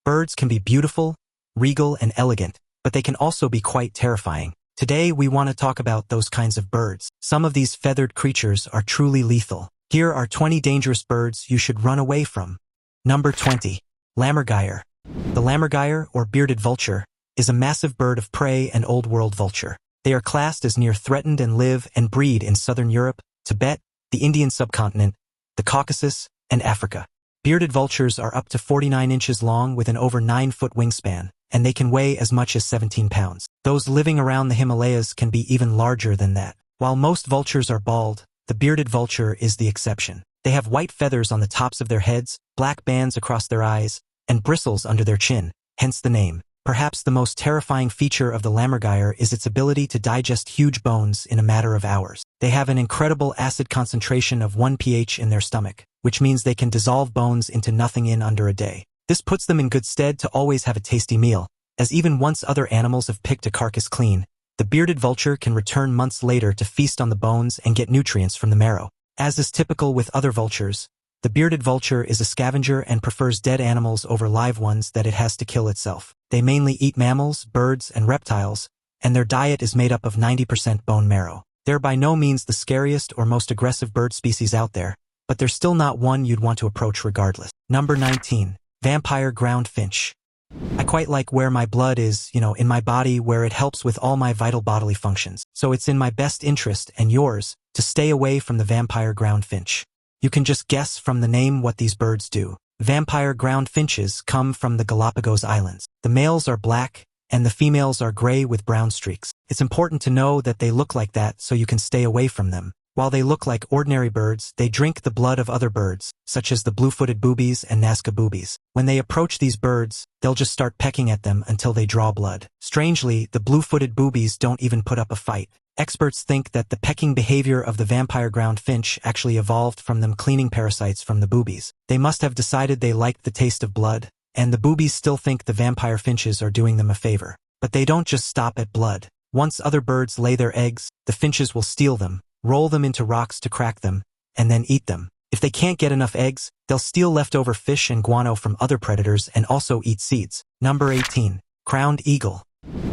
Birds can be beautiful, regal, and elegant, but they can also be quite terrifying. Today we want to talk about those kinds of birds. Some of these feathered creatures are truly lethal. Here are 20 dangerous birds you should run away from. Number 20. Lamgyire. The lamgyire, or bearded vulture, is a massive bird of prey and Old World vulture. They are classed as near threatened and live and breed in southern Europe, Tibet, the Indian subcontinent, the Caucasus, and Africa. Bearded vultures are up to 49 inches long with an over 9-foot wingspan, and they can weigh as much as 17 pounds. Those living around the Himalayas can be even larger than that. While most vultures are bald, the bearded vulture is the exception. They have white feathers on the tops of their heads, black bands across their eyes, and bristles under their chin, hence the name. Perhaps the most terrifying feature of the lamgyire is its ability to digest huge bones in a matter of hours. They have an incredible acid concentration of 1 pH in their stomach, which means they can dissolve bones into nothing in under a day. This puts them in good stead to always have a tasty meal, as even once other animals have picked a carcass clean, the bearded vulture can return months later to feast on the bones and get nutrients from the marrow. As is typical with other vultures, the bearded vulture is a scavenger and prefers dead animals over live ones that it has to kill itself. They mainly eat mammals, birds, and reptiles, and their diet is made up of 90% bone marrow. They're by no means the scariest or most aggressive bird species out there, but they're still not one you'd want to approach regardless. Number 19. Vampire ground finch. I quite like where my blood is, in my body, where it helps with all my vital bodily functions. So it's in my best interest, and yours, to stay away from the vampire ground finch. You can just guess from the name what these birds do. Vampire ground finches come from the Galapagos Islands. The males are black, and the females are gray with brown streaks. It's important to know that they look like that so you can stay away from them. While they look like ordinary birds, they drink the blood of other birds, such as the blue-footed boobies and Nazca boobies. When they approach these birds, they'll just start pecking at them until they draw blood. Strangely, the blue-footed boobies don't even put up a fight. Experts think that the pecking behavior of the vampire ground finch actually evolved from them cleaning parasites from the boobies. They must have decided they liked the taste of blood, and the boobies still think the vampire finches are doing them a favor. But they don't just stop at blood. Once other birds lay their eggs, the finches will steal them, roll them into rocks to crack them, and then eat them. If they can't get enough eggs, they'll steal leftover fish and guano from other predators and also eat seeds. Number 18. Crowned eagle.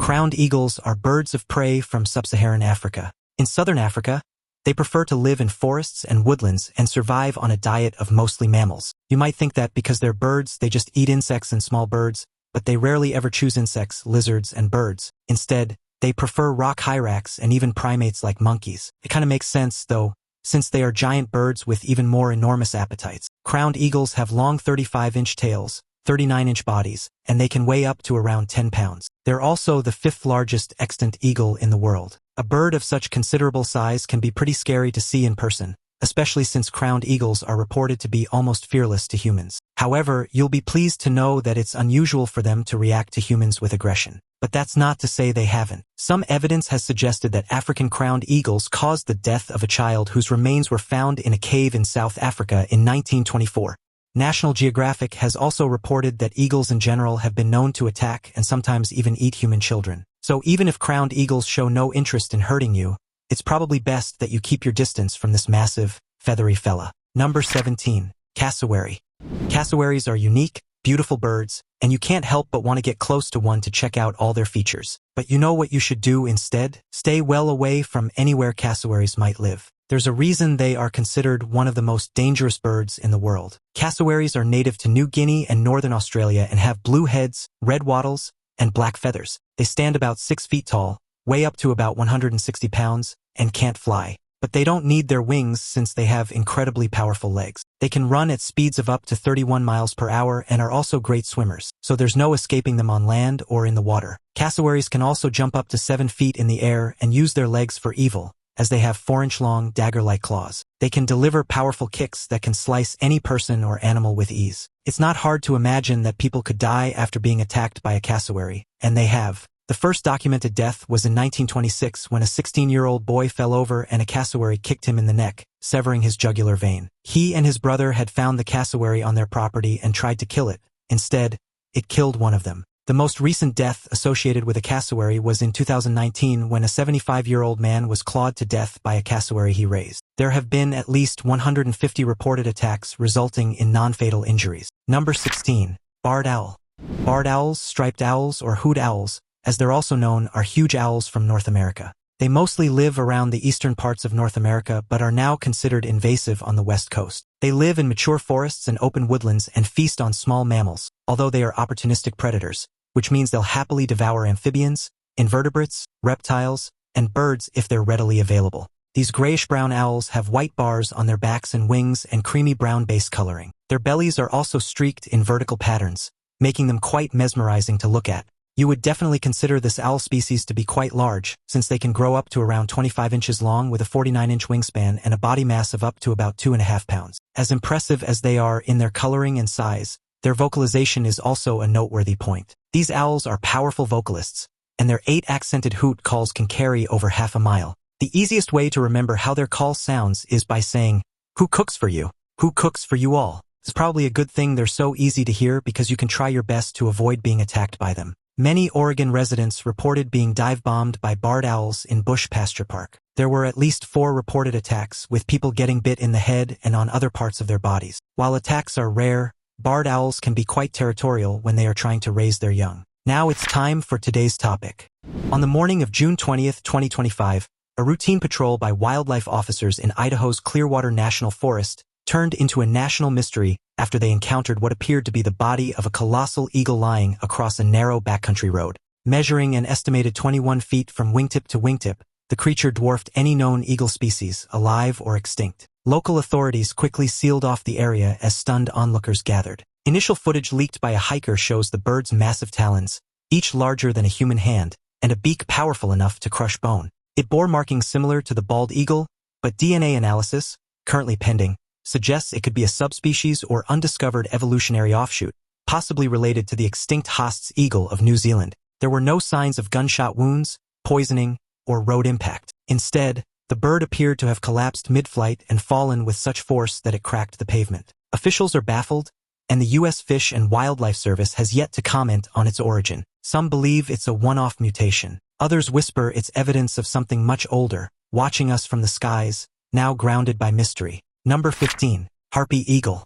Crowned eagles are birds of prey from sub-Saharan Africa. In southern Africa, they prefer to live in forests and woodlands and survive on a diet of mostly mammals. You might think that because they're birds, they just eat insects and small birds, but they rarely ever choose insects, lizards, and birds. Instead, they prefer rock hyrax and even primates like monkeys. It kind of makes sense, though, since they are giant birds with even more enormous appetites. Crowned eagles have long 35-inch tails, 39-inch bodies, and they can weigh up to around 10 pounds. They're also the 5th largest extant eagle in the world. A bird of such considerable size can be pretty scary to see in person, especially since crowned eagles are reported to be almost fearless to humans. However, you'll be pleased to know that it's unusual for them to react to humans with aggression. But that's not to say they haven't. Some evidence has suggested that African crowned eagles caused the death of a child whose remains were found in a cave in South Africa in 1924. National Geographic has also reported that eagles in general have been known to attack and sometimes even eat human children. So even if crowned eagles show no interest in hurting you, it's probably best that you keep your distance from this massive, feathery fella. Number 17. Cassawary. Cassawaries are unique, beautiful birds, and you can't help but want to get close to one to check out all their features. But you know what you should do instead? Stay well away from anywhere cassawaries might live. There's a reason they are considered one of the most dangerous birds in the world. Cassawaries are native to New Guinea and northern Australia and have blue heads, red wattles, and black feathers. They stand about 6 feet tall, weigh up to about 160 pounds, and can't fly. But they don't need their wings since they have incredibly powerful legs. They can run at speeds of up to 31 miles per hour and are also great swimmers, so there's no escaping them on land or in the water. Cassawaries can also jump up to 7 feet in the air and use their legs for evil, as they have 4-inch-long, dagger-like claws. They can deliver powerful kicks that can slice any person or animal with ease. It's not hard to imagine that people could die after being attacked by a cassowary, and they have. The first documented death was in 1926 when a 16-year-old boy fell over and a cassowary kicked him in the neck, severing his jugular vein. He and his brother had found the cassowary on their property and tried to kill it. Instead, it killed one of them. The most recent death associated with a cassowary was in 2019 when a 75-year-old man was clawed to death by a cassowary he raised. There have been at least 150 reported attacks resulting in non-fatal injuries. Number 16. Barred owl. Barred owls, striped owls, or hoot owls, as they're also known, are huge owls from North America. They mostly live around the eastern parts of North America but are now considered invasive on the west coast. They live in mature forests and open woodlands and feast on small mammals, although they are opportunistic predators, which means they'll happily devour amphibians, invertebrates, reptiles, and birds if they're readily available. These grayish-brown owls have white bars on their backs and wings and creamy brown base coloring. Their bellies are also streaked in vertical patterns, making them quite mesmerizing to look at. You would definitely consider this owl species to be quite large, since they can grow up to around 25 inches long with a 49-inch wingspan and a body mass of up to about 2.5 pounds. As impressive as they are in their coloring and size, their vocalization is also a noteworthy point. These owls are powerful vocalists, and their 8-accented hoot calls can carry over half a mile. The easiest way to remember how their call sounds is by saying, "Who cooks for you? Who cooks for you all?" It's probably a good thing they're so easy to hear because you can try your best to avoid being attacked by them. Many Oregon residents reported being dive-bombed by barred owls in Bush Pasture Park. There were at least 4 reported attacks, with people getting bit in the head and on other parts of their bodies. While attacks are rare, barred owls can be quite territorial when they are trying to raise their young. Now it's time for today's topic. On the morning of June 20th, 2025, a routine patrol by wildlife officers in Idaho's Clearwater National Forest turned into a national mystery after they encountered what appeared to be the body of a colossal eagle lying across a narrow backcountry road. Measuring an estimated 21 feet from wingtip to wingtip, the creature dwarfed any known eagle species, alive or extinct. Local authorities quickly sealed off the area as stunned onlookers gathered. Initial footage leaked by a hiker shows the bird's massive talons, each larger than a human hand, and a beak powerful enough to crush bone. It bore markings similar to the bald eagle, but DNA analysis, currently pending, suggests it could be a subspecies or undiscovered evolutionary offshoot, possibly related to the extinct Haast's eagle of New Zealand. There were no signs of gunshot wounds, poisoning, or road impact. Instead, the bird appeared to have collapsed mid-flight and fallen with such force that it cracked the pavement. Officials are baffled, and the U.S. Fish and Wildlife Service has yet to comment on its origin. Some believe it's a one-off mutation. Others whisper it's evidence of something much older, watching us from the skies, now grounded by mystery. Number 15. Harpy Eagle.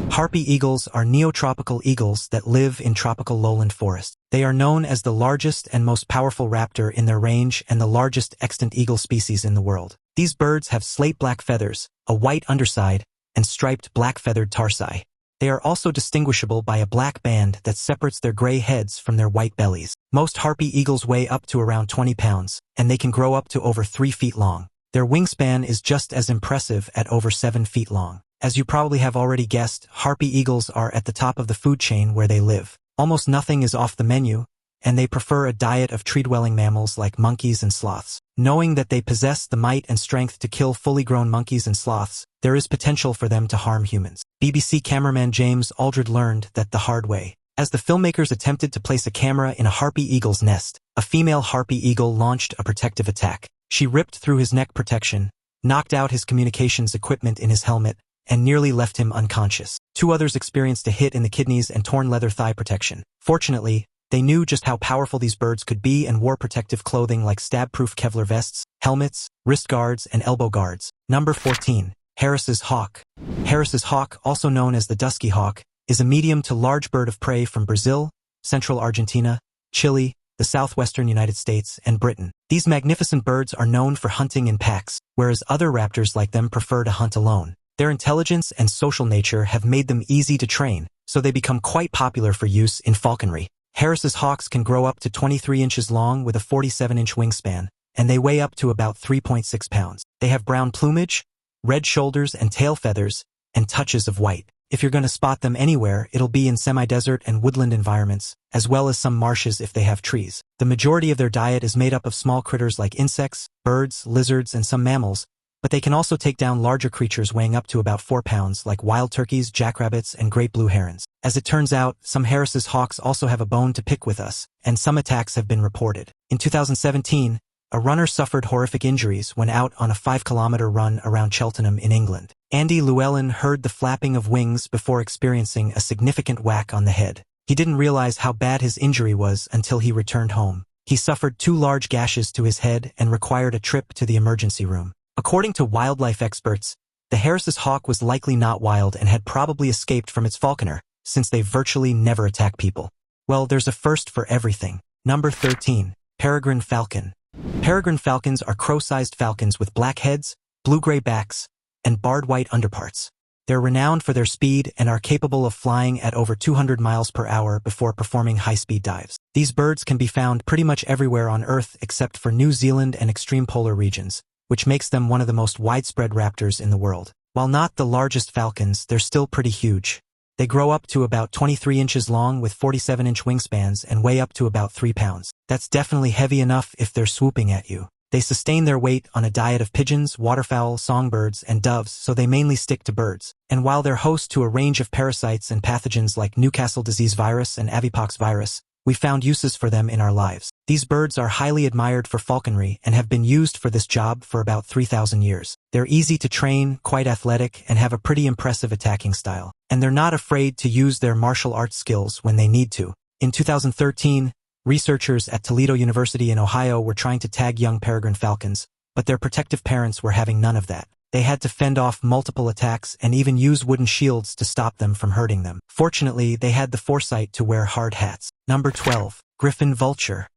Harpy eagles are neotropical eagles that live in tropical lowland forests. They are known as the largest and most powerful raptor in their range and the largest extant eagle species in the world. These birds have slate-black feathers, a white underside, and striped black-feathered tarsi. They are also distinguishable by a black band that separates their gray heads from their white bellies. Most harpy eagles weigh up to around 20 pounds, and they can grow up to over 3 feet long. Their wingspan is just as impressive at over 7 feet long. As you probably have already guessed, harpy eagles are at the top of the food chain where they live. Almost nothing is off the menu, and they prefer a diet of tree-dwelling mammals like monkeys and sloths. Knowing that they possess the might and strength to kill fully grown monkeys and sloths, there is potential for them to harm humans. BBC cameraman James Aldred learned that the hard way. As the filmmakers attempted to place a camera in a harpy eagle's nest, a female harpy eagle launched a protective attack. She ripped through his neck protection, knocked out his communications equipment in his helmet, and nearly left him unconscious. 2 others experienced a hit in the kidneys and torn leather thigh protection. Fortunately, they knew just how powerful these birds could be and wore protective clothing like stab-proof Kevlar vests, helmets, wrist guards, and elbow guards. Number 14. Harris's hawk. Harris's hawk, also known as the dusky hawk, is a medium to large bird of prey from Brazil, central Argentina, Chile, the southwestern United States, and Britain. These magnificent birds are known for hunting in packs, whereas other raptors like them prefer to hunt alone. Their intelligence and social nature have made them easy to train, so they become quite popular for use in falconry. Harris's hawks can grow up to 23 inches long with a 47-inch wingspan, and they weigh up to about 3.6 pounds. They have brown plumage, red shoulders and tail feathers, and touches of white. If you're going to spot them anywhere, it'll be in semi-desert and woodland environments, as well as some marshes if they have trees. The majority of their diet is made up of small critters like insects, birds, lizards, and some mammals, but they can also take down larger creatures weighing up to about 4 pounds like wild turkeys, jackrabbits, and great blue herons. As it turns out, some Harris's hawks also have a bone to pick with us, and some attacks have been reported. In 2017, a runner suffered horrific injuries when out on a 5-kilometer run around Cheltenham in England. Andy Llewellyn heard the flapping of wings before experiencing a significant whack on the head. He didn't realize how bad his injury was until he returned home. He suffered 2 large gashes to his head and required a trip to the emergency room. According to wildlife experts, the Harris's hawk was likely not wild and had probably escaped from its falconer, since they virtually never attack people. Well, there's a first for everything. Number 13. Paragan Falcon. Paragan falcons are crow-sized falcons with black heads, blue-gray backs, and barred white underparts. They're renowned for their speed and are capable of flying at over 200 miles per hour before performing high-speed dives. These birds can be found pretty much everywhere on Earth except for New Zealand and extreme polar regions, which makes them one of the most widespread raptors in the world. While not the largest falcons, they're still pretty huge. They grow up to about 23 inches long with 47-inch wingspans and weigh up to about 3 pounds. That's definitely heavy enough if they're swooping at you. They sustain their weight on a diet of pigeons, waterfowl, songbirds, and doves, so they mainly stick to birds. And while they're host to a range of parasites and pathogens like Newcastle disease virus and avipox virus, we found uses for them in our lives. These birds are highly admired for falconry and have been used for this job for about 3,000 years. They're easy to train, quite athletic, and have a pretty impressive attacking style. And they're not afraid to use their martial arts skills when they need to. In 2013, researchers at Toledo University in Ohio were trying to tag young peregrine falcons, but their protective parents were having none of that. They had to fend off multiple attacks and even use wooden shields to stop them from hurting them. Fortunately, they had the foresight to wear hard hats. Number 12. Griffin Vulture.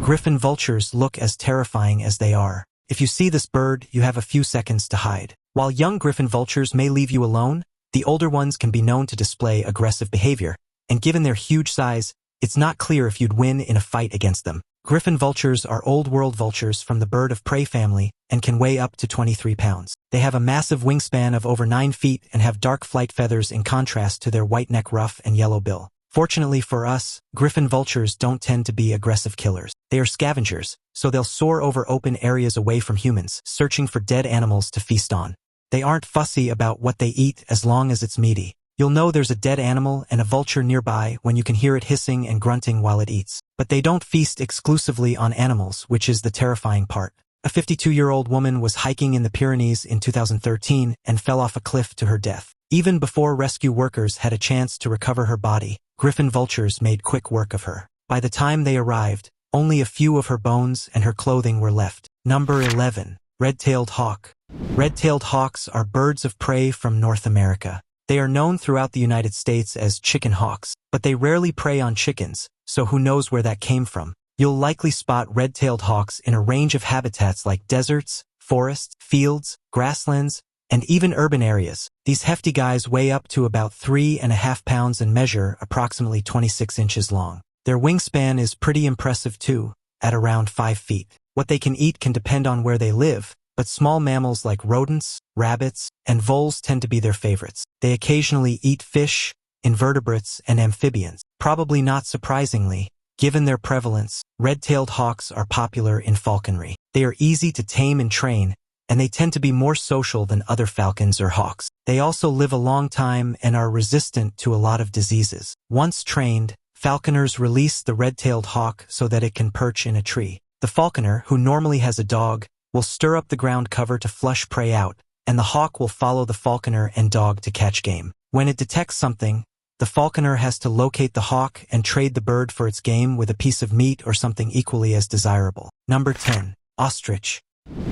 Griffin vultures look as terrifying as they are. If you see this bird, you have a few seconds to hide. While young griffin vultures may leave you alone, the older ones can be known to display aggressive behavior, and given their huge size, it's not clear if you'd win in a fight against them. Griffin vultures are old-world vultures from the bird of prey family and can weigh up to 23 pounds. They have a massive wingspan of over 9 feet and have dark flight feathers in contrast to their white neck ruff and yellow bill. Fortunately for us, griffin vultures don't tend to be aggressive killers. They are scavengers, so they'll soar over open areas away from humans, searching for dead animals to feast on. They aren't fussy about what they eat as long as it's meaty. You'll know there's a dead animal and a vulture nearby when you can hear it hissing and grunting while it eats. But they don't feast exclusively on animals, which is the terrifying part. A 52-year-old woman was hiking in the Pyrenees in 2013 and fell off a cliff to her death. Even before rescue workers had a chance to recover her body, griffin vultures made quick work of her. By the time they arrived, only a few of her bones and her clothing were left. Number 11. Redtailed Hawk. Red-tailed hawks are birds of prey from North America. They are known throughout the United States as chicken hawks, but they rarely prey on chickens, so who knows where that came from. You'll likely spot red-tailed hawks in a range of habitats like deserts, forests, fields, grasslands, and even urban areas. These hefty guys weigh up to about 3.5 pounds and measure approximately 26 inches long. Their wingspan is pretty impressive too, at around 5 feet. What they can eat can depend on where they live, but small mammals like rodents, rabbits, and voles tend to be their favorites. They occasionally eat fish, invertebrates, and amphibians. Probably not surprisingly, given their prevalence, red-tailed hawks are popular in falconry. They are easy to tame and train, and they tend to be more social than other falcons or hawks. They also live a long time and are resistant to a lot of diseases. Once trained, falconers release the red-tailed hawk so that it can perch in a tree. The falconer, who normally has a dog, will stir up the ground cover to flush prey out, and the hawk will follow the falconer and dog to catch game. When it detects something, the falconer has to locate the hawk and trade the bird for its game with a piece of meat or something equally as desirable. Number 10. Ostrich.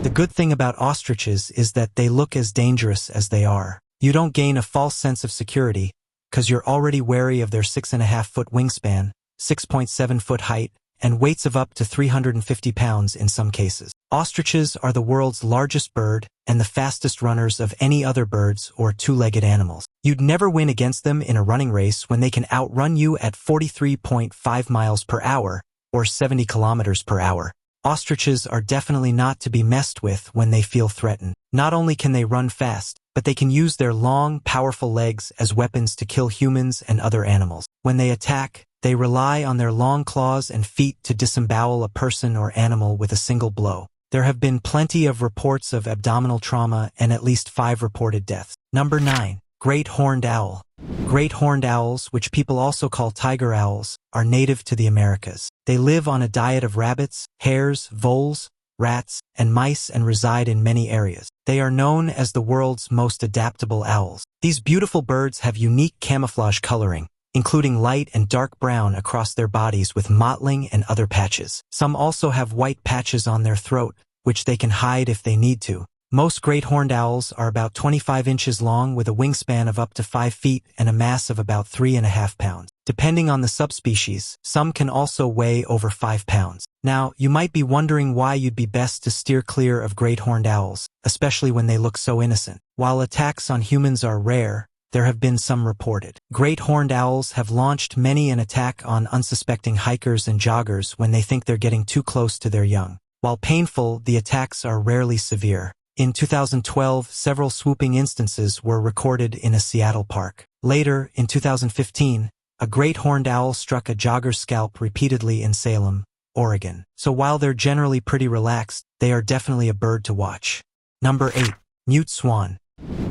The good thing about ostriches is that they look as dangerous as they are. You don't gain a false sense of security, because you're already wary of their 6.5-foot wingspan, 6.7-foot height, and weights of up to 350 pounds in some cases. Ostriches are the world's largest bird and the fastest runners of any other birds or two-legged animals. You'd never win against them in a running race when they can outrun you at 43.5 miles per hour or 70 kilometers per hour. Ostriches are definitely not to be messed with when they feel threatened. Not only can they run fast, but they can use their long, powerful legs as weapons to kill humans and other animals. When they attack, they rely on their long claws and feet to disembowel a person or animal with a single blow. There have been plenty of reports of abdominal trauma and at least 5 reported deaths. Number 9. Greathorned Owl. Greathorned owls, which people also call tiger owls, are native to the Americas. They live on a diet of rabbits, hares, voles, rats, and mice and reside in many areas. They are known as the world's most adaptable owls. These beautiful birds have unique camouflage coloring, including light and dark brown across their bodies with mottling and other patches. Some also have white patches on their throat, which they can hide if they need to. Most great horned owls are about 25 inches long with a wingspan of up to 5 feet and a mass of about 3.5 pounds. Depending on the subspecies, some can also weigh over 5 pounds. Now, you might be wondering why you'd be best to steer clear of great horned owls, especially when they look so innocent. While attacks on humans are rare, there have been some reported. Great horned owls have launched many an attack on unsuspecting hikers and joggers when they think they're getting too close to their young. While painful, the attacks are rarely severe. In 2012, several swooping instances were recorded in a Seattle park. Later, in 2015, a great horned owl struck a jogger's scalp repeatedly in Salem, Oregon. So while they're generally pretty relaxed, they are definitely a bird to watch. Number 8. Mute swan.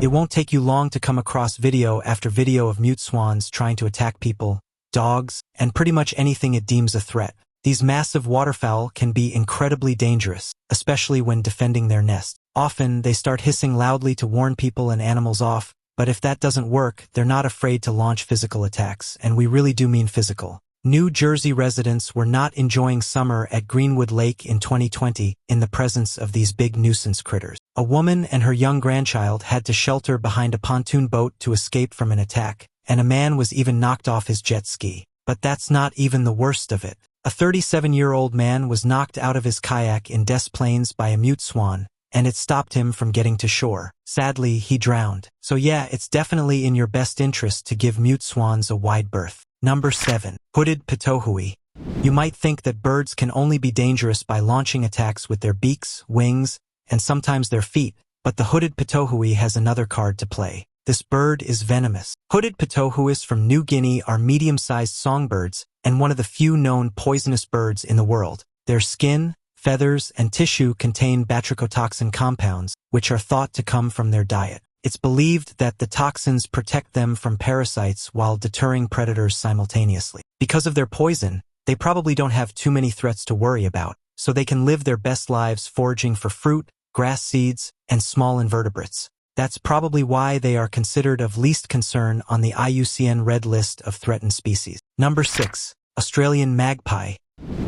It won't take you long to come across video after video of mute swans trying to attack people, dogs, and pretty much anything it deems a threat. These massive waterfowl can be incredibly dangerous, especially when defending their nest. Often, they start hissing loudly to warn people and animals off, but if that doesn't work, they're not afraid to launch physical attacks, and we really do mean physical. New Jersey residents were not enjoying summer at Greenwood Lake in 2020 in the presence of these big nuisance critters. A woman and her young grandchild had to shelter behind a pontoon boat to escape from an attack, and a man was even knocked off his jet ski. But that's not even the worst of it. A 37-year-old man was knocked out of his kayak in Des Plaines by a mute swan, and it stopped him from getting to shore. Sadly, he drowned. So yeah, it's definitely in your best interest to give mute swans a wide berth. Number 7. Hooded Pooi. You might think that birds can only be dangerous by launching attacks with their beaks, wings, and sometimes their feet, but the hooded Pooi has another card to play. This bird is venomous. Hooded Pooi from New Guinea are medium-sized songbirds and one of the few known poisonous birds in the world. Their skin, feathers, and tissue contain batrachotoxin compounds, which are thought to come from their diet. It's believed that the toxins protect them from parasites while deterring predators simultaneously. Because of their poison, they probably don't have too many threats to worry about, so they can live their best lives foraging for fruit, grass seeds, and small invertebrates. That's probably why they are considered of least concern on the IUCN Red List of threatened species. Number 6. Australian Magpie.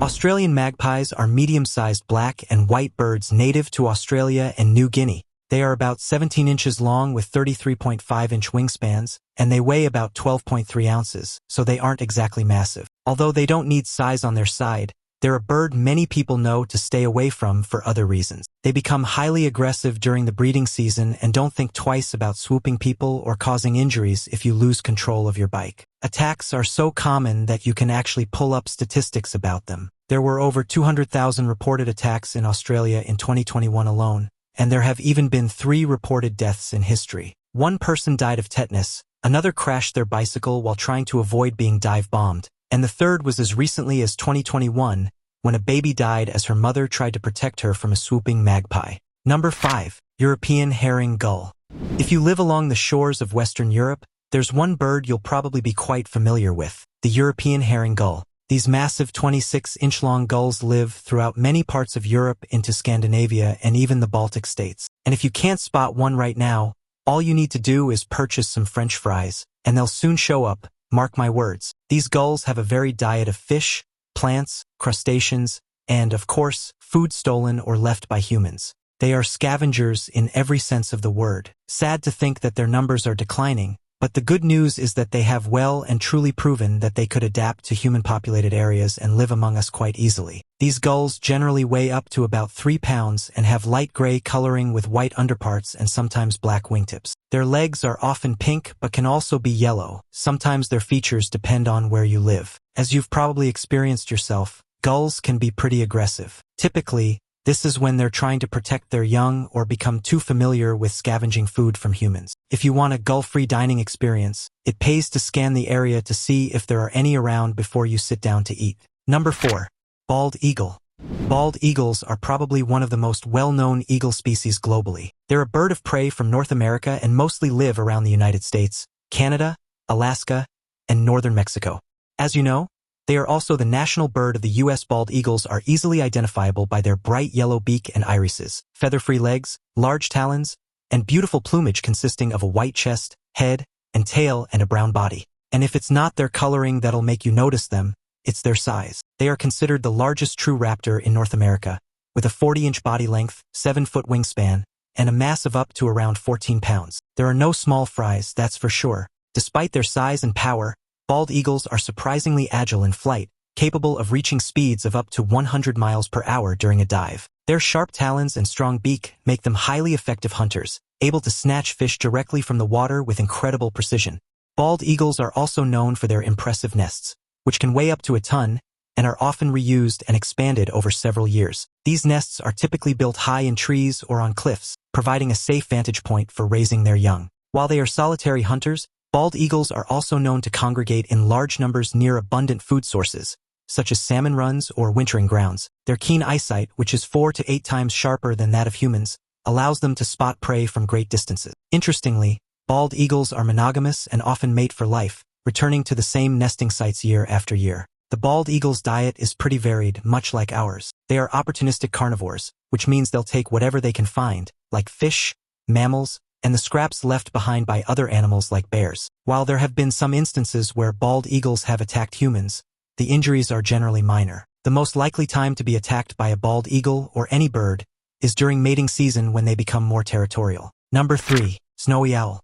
Australian magpies are medium-sized black and white birds native to Australia and New Guinea. They are about 17 inches long with 33.5-inch wingspans, and they weigh about 12.3 ounces, so they aren't exactly massive. Although they don't need size on their side, they're a bird many people know to stay away from for other reasons. They become highly aggressive during the breeding season and don't think twice about swooping people or causing injuries if you lose control of your bike. Attacks are so common that you can actually pull up statistics about them. There were over 200,000 reported attacks in Australia in 2021 alone, and there have even been 3 reported deaths in history. One person died of tetanus, another crashed their bicycle while trying to avoid being dive-bombed, and the third was as recently as 2021, when a baby died as her mother tried to protect her from a swooping magpie. Number 5. European Herring Gull. If you live along the shores of Western Europe, there's one bird you'll probably be quite familiar with, the European Herring Gull. These massive 26-inch-long gulls live throughout many parts of Europe into Scandinavia and even the Baltic states. And if you can't spot one right now, all you need to do is purchase some French fries, and they'll soon show up, mark my words. These gulls have a varied diet of fish, plants, crustaceans, and, of course, food stolen or left by humans. They are scavengers in every sense of the word. Sad to think that their numbers are declining, but the good news is that they have well and truly proven that they could adapt to human-populated areas and live among us quite easily. These gulls generally weigh up to about 3 pounds and have light gray coloring with white underparts and sometimes black wingtips. Their legs are often pink but can also be yellow. Sometimes their features depend on where you live. As you've probably experienced yourself, gulls can be pretty aggressive. Typically, this is when they're trying to protect their young or become too familiar with scavenging food from humans. If you want a gull-free dining experience, it pays to scan the area to see if there are any around before you sit down to eat. Number 4. Bald eagle. Bald eagles are probably one of the most well-known eagle species globally. They're a bird of prey from North America and mostly live around the United States, Canada, Alaska, and northern Mexico. As you know, they are also the national bird of the U.S. Bald eagles are easily identifiable by their bright yellow beak and irises, feather-free legs, large talons, and beautiful plumage consisting of a white chest, head, and tail and a brown body. And if it's not their coloring that'll make you notice them, it's their size. They are considered the largest true raptor in North America, with a 40-inch body length, 7-foot wingspan, and a mass of up to around 14 pounds. There are no small fries, that's for sure. Despite their size and power, bald eagles are surprisingly agile in flight, capable of reaching speeds of up to 100 miles per hour during a dive. Their sharp talons and strong beak make them highly effective hunters, able to snatch fish directly from the water with incredible precision. Bald eagles are also known for their impressive nests, which can weigh up to a ton, and are often reused and expanded over several years. These nests are typically built high in trees or on cliffs, providing a safe vantage point for raising their young. While they are solitary hunters, bald eagles are also known to congregate in large numbers near abundant food sources, such as salmon runs or wintering grounds. Their keen eyesight, which is 4 to 8 times sharper than that of humans, allows them to spot prey from great distances. Interestingly, bald eagles are monogamous and often mate for life, returning to the same nesting sites year after year. The bald eagle's diet is pretty varied, much like ours. They are opportunistic carnivores, which means they'll take whatever they can find, like fish, mammals, and the scraps left behind by other animals like bears. While there have been some instances where bald eagles have attacked humans, the injuries are generally minor. The most likely time to be attacked by a bald eagle or any bird is during mating season when they become more territorial. Number 3. Snowy owl.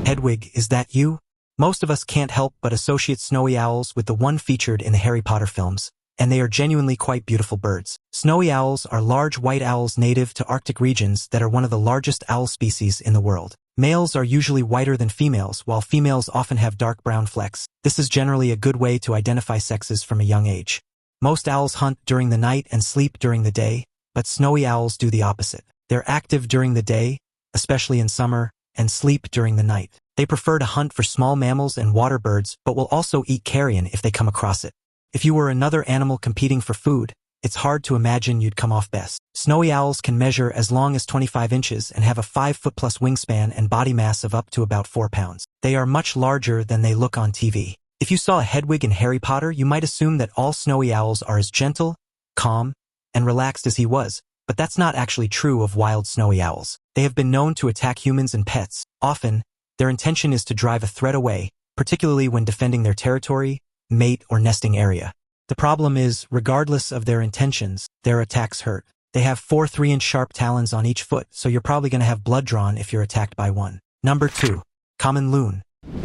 Hedwig, is that you? Most of us can't help but associate snowy owls with the one featured in the Harry Potter films, and they are genuinely quite beautiful birds. Snowy owls are large white owls native to Arctic regions that are one of the largest owl species in the world. Males are usually whiter than females, while females often have dark brown flecks. This is generally a good way to identify sexes from a young age. Most owls hunt during the night and sleep during the day, but snowy owls do the opposite. They're active during the day, especially in summer, and sleep during the night. They prefer to hunt for small mammals and water birds, but will also eat carrion if they come across it. If you were another animal competing for food, it's hard to imagine you'd come off best. Snowy owls can measure as long as 25 inches and have a 5-foot-plus wingspan and body mass of up to about 4 pounds. They are much larger than they look on TV. If you saw a Hedwig in Harry Potter, you might assume that all snowy owls are as gentle, calm, and relaxed as he was, but that's not actually true of wild snowy owls. They have been known to attack humans and pets. Often, their intention is to drive a threat away, particularly when defending their territory, mate, or nesting area. The problem is, regardless of their intentions, their attacks hurt. They have 4 3-inch sharp talons on each foot, so you're probably going to have blood drawn if you're attacked by one. Number 2. Common loon.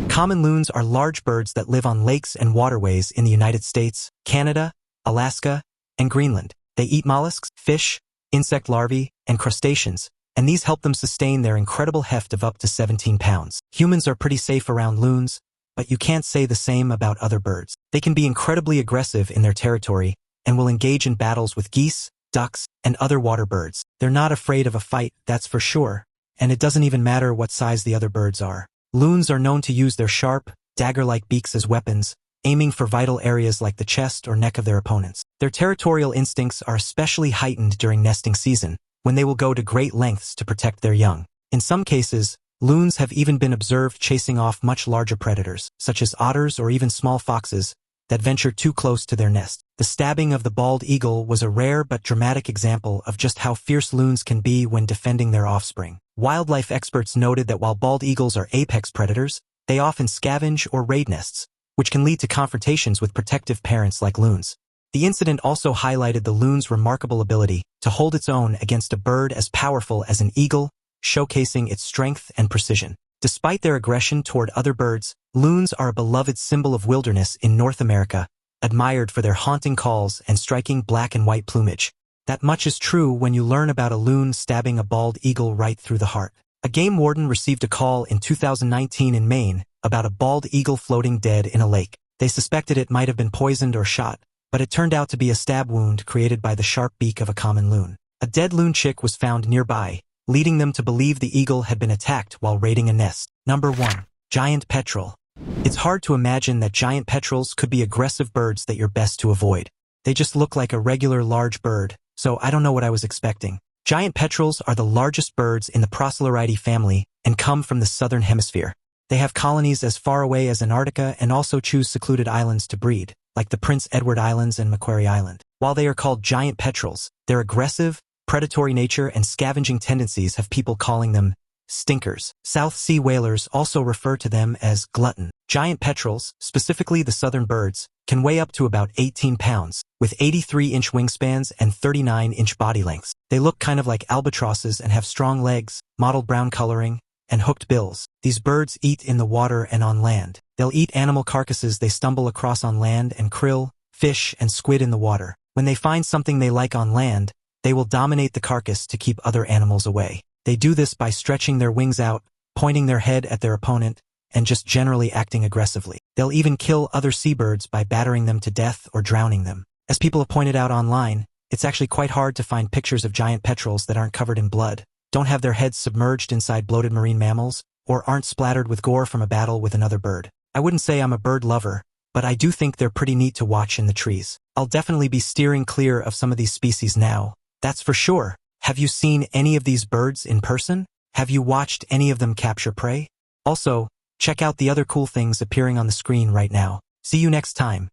Common loons are large birds that live on lakes and waterways in the United States, Canada, Alaska, and Greenland. They eat mollusks, fish, insect larvae, and crustaceans, and these help them sustain their incredible heft of up to 17 pounds. Humans are pretty safe around loons, but you can't say the same about other birds. They can be incredibly aggressive in their territory and will engage in battles with geese, ducks, and other water birds. They're not afraid of a fight, that's for sure, and it doesn't even matter what size the other birds are. Loons are known to use their sharp, dagger-like beaks as weapons, aiming for vital areas like the chest or neck of their opponents. Their territorial instincts are especially heightened during nesting season, when they will go to great lengths to protect their young. In some cases, loons have even been observed chasing off much larger predators, such as otters or even small foxes, that venture too close to their nest. The stabbing of the bald eagle was a rare but dramatic example of just how fierce loons can be when defending their offspring. Wildlife experts noted that while bald eagles are apex predators, they often scavenge or raid nests, which can lead to confrontations with protective parents like loons. The incident also highlighted the loon's remarkable ability to hold its own against a bird as powerful as an eagle, showcasing its strength and precision. Despite their aggression toward other birds, loons are a beloved symbol of wilderness in North America, admired for their haunting calls and striking black and white plumage. That much is true when you learn about a loon stabbing a bald eagle right through the heart. A game warden received a call in 2019 in Maine about a bald eagle floating dead in a lake. They suspected it might have been poisoned or shot, but it turned out to be a stab wound created by the sharp beak of a common loon. A dead loon chick was found nearby, leading them to believe the eagle had been attacked while raiding a nest. Number 1. Giant petrel. It's hard to imagine that giant petrels could be aggressive birds that you're best to avoid. They just look like a regular large bird, so I don't know what I was expecting. Giant petrels are the largest birds in the Procelariidae family and come from the southern hemisphere. They have colonies as far away as Antarctica and also choose secluded islands to breed, like the Prince Edward Islands and Macquarie Island. While they are called giant petrels, their aggressive, predatory nature and scavenging tendencies have people calling them stinkers. South Sea whalers also refer to them as glutton. Giant petrels, specifically the southern birds, can weigh up to about 18 pounds, with 83-inch wingspans and 39-inch body lengths. They look kind of like albatrosses and have strong legs, mottled brown coloring, and hooked bills. These birds eat in the water and on land. They'll eat animal carcasses they stumble across on land and krill, fish, and squid in the water. When they find something they like on land, they will dominate the carcass to keep other animals away. They do this by stretching their wings out, pointing their head at their opponent, and just generally acting aggressively. They'll even kill other seabirds by battering them to death or drowning them. As people have pointed out online, it's actually quite hard to find pictures of giant petrels that aren't covered in blood, don't have their heads submerged inside bloated marine mammals, or aren't splattered with gore from a battle with another bird. I wouldn't say I'm a bird lover, but I do think they're pretty neat to watch in the trees. I'll definitely be steering clear of some of these species now, that's for sure. Have you seen any of these birds in person? Have you watched any of them capture prey? Also, check out the other cool things appearing on the screen right now. See you next time.